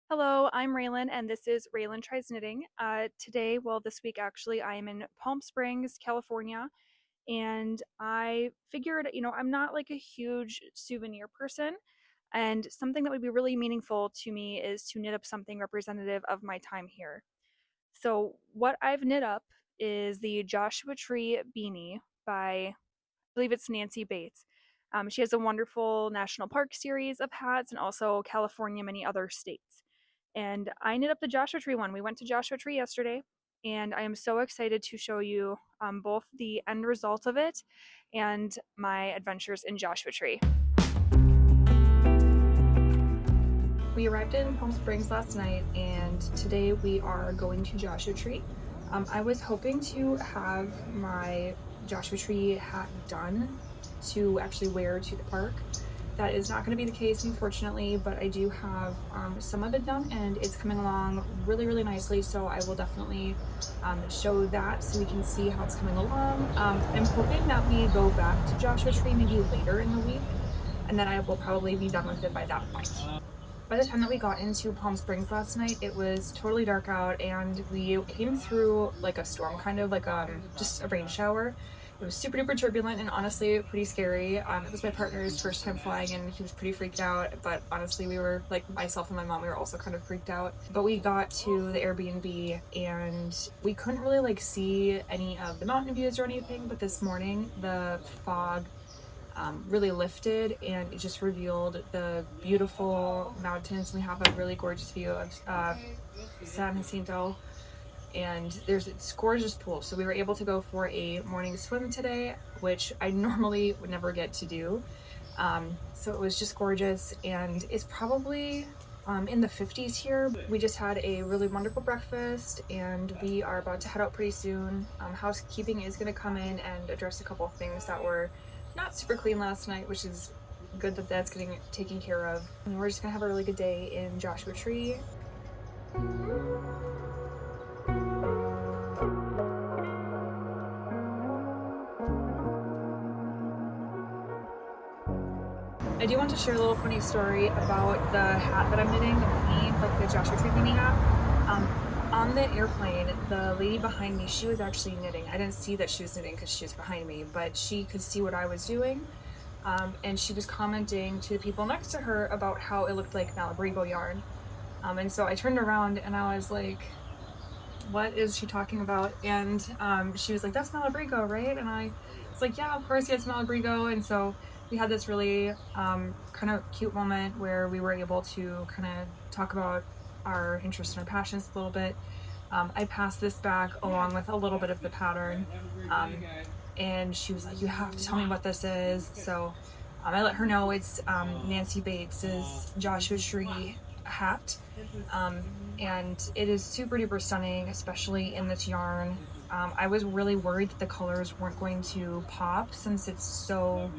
Hello, I'm Raylan, and this is Raylan Tries Knitting. This week actually, I am in Palm Springs, California, and I figured, I'm not like a huge souvenir person, and something that would be really meaningful to me is to knit up something representative of my time here. So, what I've knit up is the Joshua Tree beanie by, I believe it's Nancy Bates. She has a wonderful national park series of hats and also California, many other states. And I knit up the Joshua Tree one. We went to Joshua Tree yesterday, and I am so excited to show you both the end result of it and my adventures in Joshua Tree. We arrived in Palm Springs last night, and today we are going to Joshua Tree. I was hoping to have my Joshua Tree hat done to actually wear to the park. That is not going to be the case, unfortunately, but I do have some of it done, and it's coming along really, really nicely, so I will definitely show that so we can see how it's coming along. I'm hoping that we go back to Joshua Tree maybe later in the week, and then I will probably be done with it by that point. By the time that we got into Palm Springs last night, it was totally dark out, and we came through like a storm, kind of like just a rain shower. It was super duper turbulent and honestly pretty scary. It was my partner's first time flying, and he was pretty freaked out, but honestly we were, like, myself and my mom, we were also kind of freaked out. But we got to the Airbnb and we couldn't really like see any of the mountain views or anything, but this morning the fog really lifted, and it just revealed the beautiful mountains. We have a really gorgeous view of San Jacinto, and there's this gorgeous pool. So we were able to go for a morning swim today, which I normally would never get to do. So it was just gorgeous, and it's probably in the 50s here. We just had a really wonderful breakfast, and we are about to head out pretty soon. Housekeeping is going to come in and address a couple of things that were not super clean last night, which is good that that's getting taken care of. And we're just gonna have a really good day in Joshua Tree. I do want to share a little funny story about the hat that I'm knitting, the beanie, like the Joshua Tree beanie hat. On the airplane, the lady behind me, she was actually knitting. I didn't see that she was knitting because she was behind me, but she could see what I was doing. And she was commenting to the people next to her about how it looked like Malabrigo yarn. And so I turned around and I was like, what is she talking about? And she was like, that's Malabrigo, right? And I was like, yeah, of course, yes, Malabrigo. And so we had this really kind of cute moment where we were able to kind of talk about our interests and our passions a little bit. I passed this back along with a little bit of the pattern, and she was like, you have to tell me what this is. So I let her know it's Nancy Bates's Joshua Tree hat, and it is super duper stunning, especially in this yarn. I was really worried that the colors weren't going to pop since it's so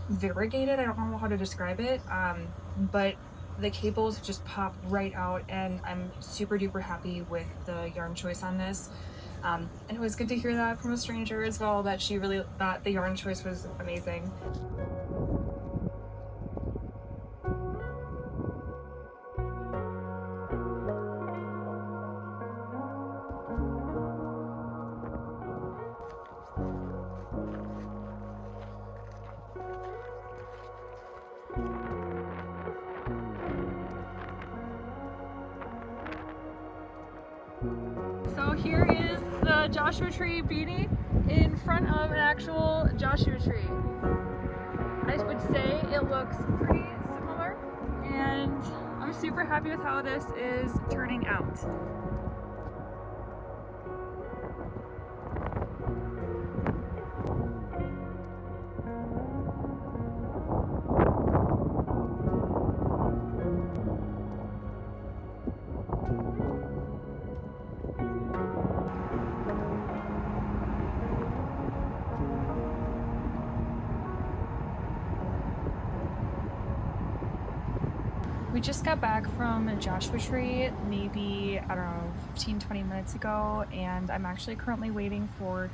variegated. I don't know how to describe it, but the cables just pop right out, and I'm super duper happy with the yarn choice on this. And it was good to hear that from a stranger as well, that she really thought the yarn choice was amazing. So here is the Joshua Tree beanie in front of an actual Joshua Tree. I would say it looks pretty similar, and I'm super happy with how this is turning out. We just got back from Joshua Tree maybe, I don't know, 15-20 minutes ago, and I'm actually currently waiting for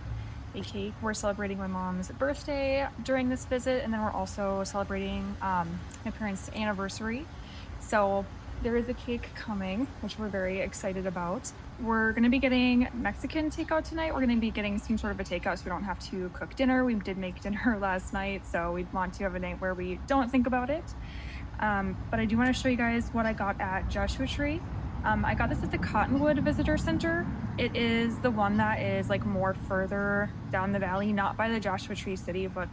a cake. We're celebrating my mom's birthday during this visit, and then we're also celebrating my parents' anniversary. So there is a cake coming, which we're very excited about. We're gonna be getting Mexican takeout tonight. We're gonna be getting some sort of a takeout so we don't have to cook dinner. We did make dinner last night, so we want to have a night where we don't think about it. But I do want to show you guys what I got at Joshua Tree. I got this at the Cottonwood Visitor Center. It is the one that is like more further down the valley, not by the Joshua Tree City, but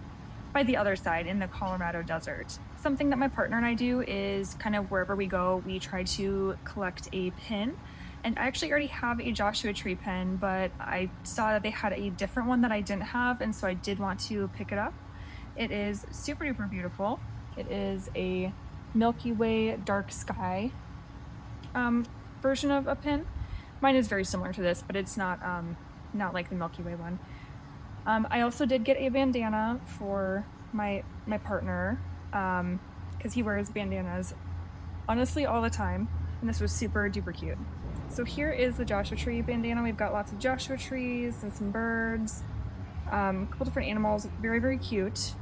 by the other side in the Colorado desert. Something that my partner and I do is kind of wherever we go, we try to collect a pin. And I actually already have a Joshua Tree pin, but I saw that they had a different one that I didn't have, and so I did want to pick it up. It is super duper beautiful. It is a Milky Way dark sky version of a pin. Mine is very similar to this, but it's not like the Milky Way one. I also did get a bandana for my partner because he wears bandanas honestly all the time, and this was super duper cute. So here is the Joshua Tree bandana. We've got lots of Joshua trees and some birds, a couple different animals. Very, very cute,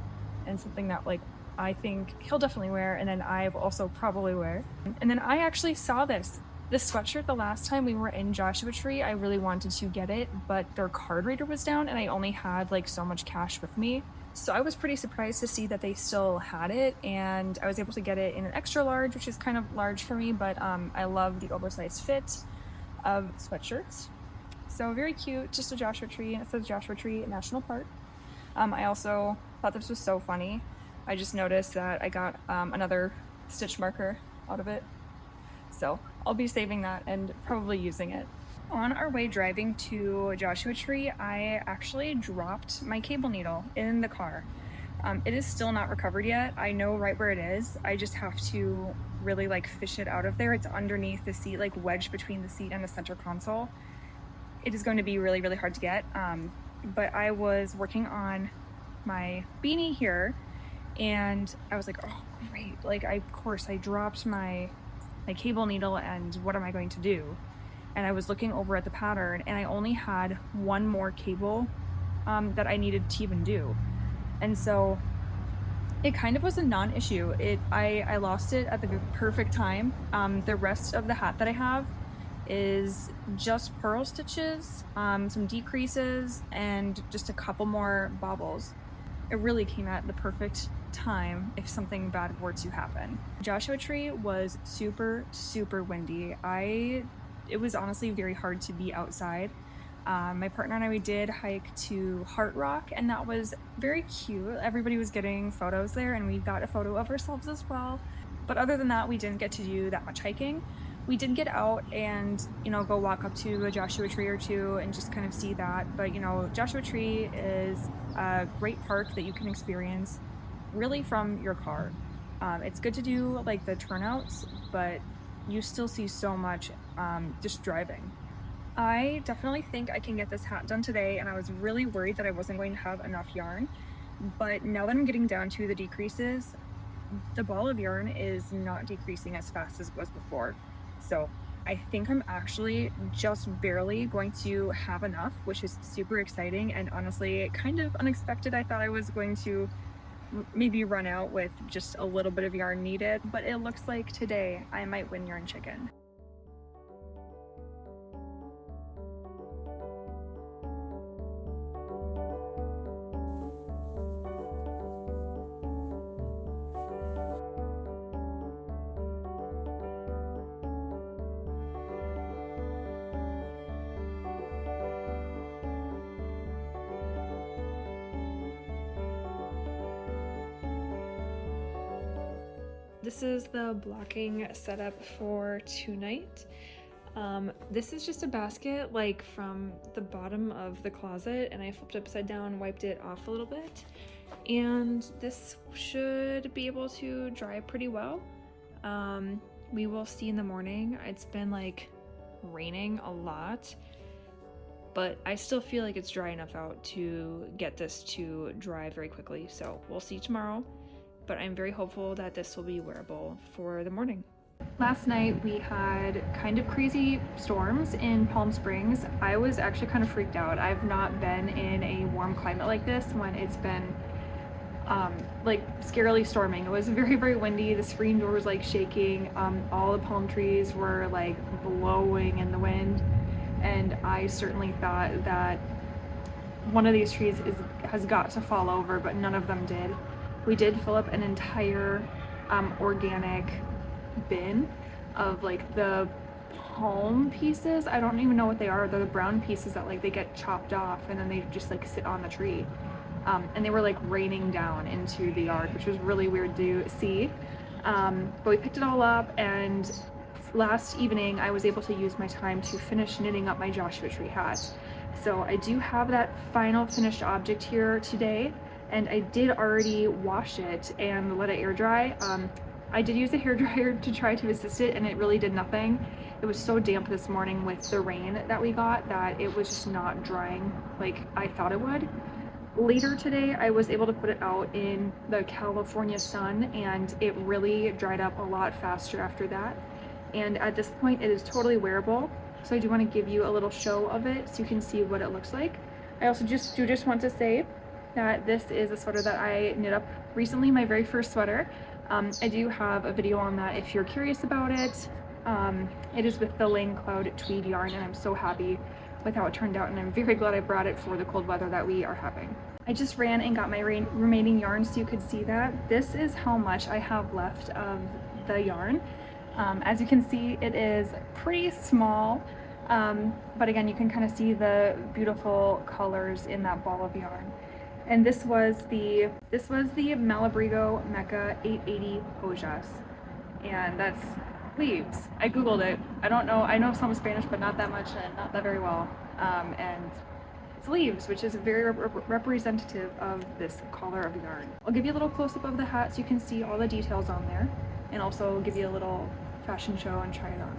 and something that like I think he'll definitely wear, and then I will also probably wear. And then I actually saw this sweatshirt the last time we were in Joshua Tree. I really wanted to get it, but their card reader was down and I only had like so much cash with me. So I was pretty surprised to see that they still had it, and I was able to get it in an extra large, which is kind of large for me, but I love the oversized fit of sweatshirts. So very cute, just a Joshua Tree, and it says Joshua Tree National Park. I also thought this was so funny. I just noticed that I got another stitch marker out of it. So I'll be saving that and probably using it. On our way driving to Joshua Tree, I actually dropped my cable needle in the car. It is still not recovered yet. I know right where it is. I just have to really like fish it out of there. It's underneath the seat, like wedged between the seat and the center console. It is going to be really, really hard to get. But I was working on my beanie here, and I was like, oh great, like of course I dropped my cable needle, and what am I going to do? And I was looking over at the pattern, and I only had one more cable that I needed to even do. And so it kind of was a non-issue. I lost it at the perfect time. The rest of the hat that I have is just purl stitches, some decreases, and just a couple more bobbles. It really came at the perfect time if something bad were to happen. Joshua Tree was super, super windy. It was honestly very hard to be outside. My partner and I, we did hike to Heart Rock, and that was very cute. Everybody was getting photos there, and we got a photo of ourselves as well. But other than that, we didn't get to do that much hiking. We did get out and, go walk up to a Joshua Tree or two and just kind of see that. But, Joshua Tree is a great park that you can experience really from your car. It's good to do like the turnouts, but you still see so much just driving. I definitely think I can get this hat done today, and I was really worried that I wasn't going to have enough yarn. But now that I'm getting down to the decreases, the ball of yarn is not decreasing as fast as it was before. So I think I'm actually just barely going to have enough, which is super exciting and honestly kind of unexpected. I thought I was going to maybe run out with just a little bit of yarn needed, but it looks like today I might win yarn chicken. This is the blocking setup for tonight. This is just a basket like from the bottom of the closet, and I flipped upside down, wiped it off a little bit, and this should be able to dry pretty well. We will see in the morning. It's been like raining a lot, but I still feel like it's dry enough out to get this to dry very quickly, so we'll see tomorrow. But I'm very hopeful that this will be wearable for the morning. Last night we had kind of crazy storms in Palm Springs. I was actually kind of freaked out. I've not been in a warm climate like this when it's been like scarily storming. It was very, very windy. The screen door was like shaking. All the palm trees were like blowing in the wind. And I certainly thought that one of these trees has got to fall over, but none of them did. We did fill up an entire organic bin of like the palm pieces. I don't even know what they are. They're the brown pieces that like they get chopped off and then they just like sit on the tree. And they were like raining down into the yard, which was really weird to see. But we picked it all up, and last evening I was able to use my time to finish knitting up my Joshua Tree hat. So I do have that final finished object here today, and I did already wash it and let it air dry. I did use a hairdryer to try to assist it, and it really did nothing. It was so damp this morning with the rain that we got that it was just not drying like I thought it would. Later today, I was able to put it out in the California sun, and it really dried up a lot faster after that. And at this point, it is totally wearable. So I do want to give you a little show of it so you can see what it looks like. I also just want to say that this is a sweater that I knit up recently, my very first sweater. I do have a video on that if you're curious about it. It is with the Lane Cloud tweed yarn, and I'm so happy with how it turned out, and I'm very glad I brought it for the cold weather that we are having. I just ran and got my remaining yarn so you could see that. This is how much I have left of the yarn. As you can see, it is pretty small, but again, you can kind of see the beautiful colors in that ball of yarn. And this was the Malabrigo Mecca 880 Hojas, and that's leaves. I googled it. I don't know, I know some Spanish, but not that much and not that very well. And it's leaves, which is very representative of this color of yarn. I'll give you a little close-up of the hat so you can see all the details on there, and also give you a little fashion show and try it on.